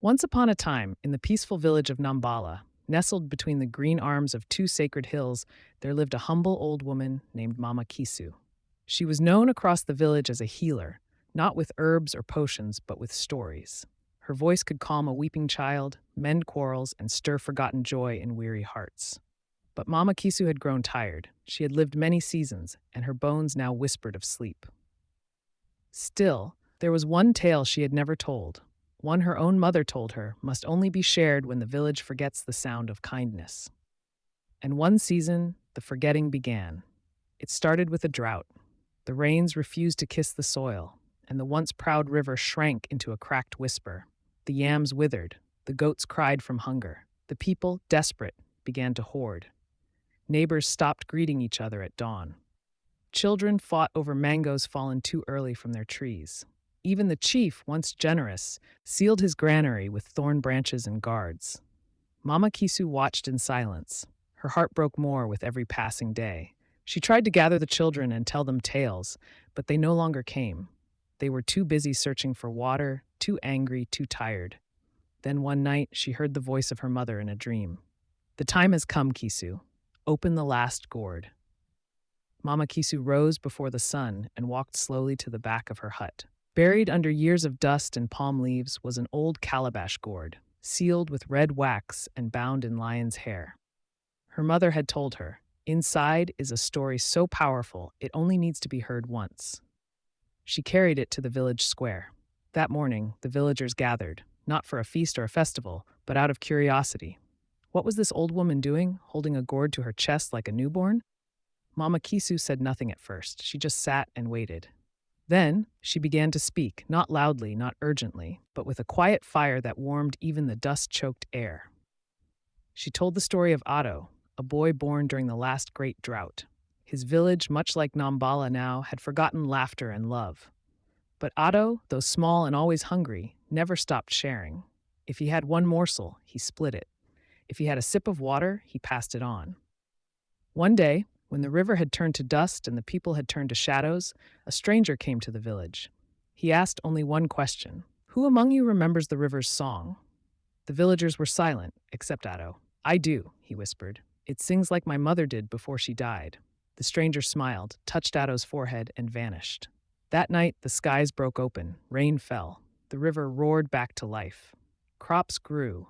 Once upon a time, in the peaceful village of Nambala, nestled between the green arms of two sacred hills, there lived a humble old woman named Mama Kisu. She was known across the village as a healer, not with herbs or potions, but with stories. Her voice could calm a weeping child, mend quarrels, and stir forgotten joy in weary hearts. But Mama Kisu had grown tired. She had lived many seasons, and her bones now whispered of sleep. Still, there was one tale she had never told. One her own mother told her must only be shared when the village forgets the sound of kindness. And one season, the forgetting began. It started with a drought. The rains refused to kiss the soil, and the once proud river shrank into a cracked whisper. The yams withered, the goats cried from hunger. The people, desperate, began to hoard. Neighbors stopped greeting each other at dawn. Children fought over mangoes fallen too early from their trees. Even the chief, once generous, sealed his granary with thorn branches and guards. Mama Kisu watched in silence. Her heart broke more with every passing day. She tried to gather the children and tell them tales, but they no longer came. They were too busy searching for water, too angry, too tired. Then one night, she heard the voice of her mother in a dream. "The time has come, Kisu. Open the last gourd." Mama Kisu rose before the sun and walked slowly to the back of her hut. Buried under years of dust and palm leaves was an old calabash gourd, sealed with red wax and bound in lion's hair. Her mother had told her, "Inside is a story so powerful it only needs to be heard once." She carried it to the village square. That morning, the villagers gathered, not for a feast or a festival, but out of curiosity. What was this old woman doing, holding a gourd to her chest like a newborn? Mama Kisu said nothing at first. She just sat and waited. Then she began to speak, not loudly, not urgently, but with a quiet fire that warmed even the dust-choked air. She told the story of Otto, a boy born during the last great drought. His village, much like Nambala now, had forgotten laughter and love. But Otto, though small and always hungry, never stopped sharing. If he had one morsel, he split it. If he had a sip of water, he passed it on. One day, when the river had turned to dust and the people had turned to shadows, a stranger came to the village. He asked only one question: "Who among you remembers the river's song?" The villagers were silent, except Otto. "I do," he whispered. "It sings like my mother did before she died." The stranger smiled, touched Otto's forehead, and vanished. That night, the skies broke open, rain fell. The river roared back to life. Crops grew.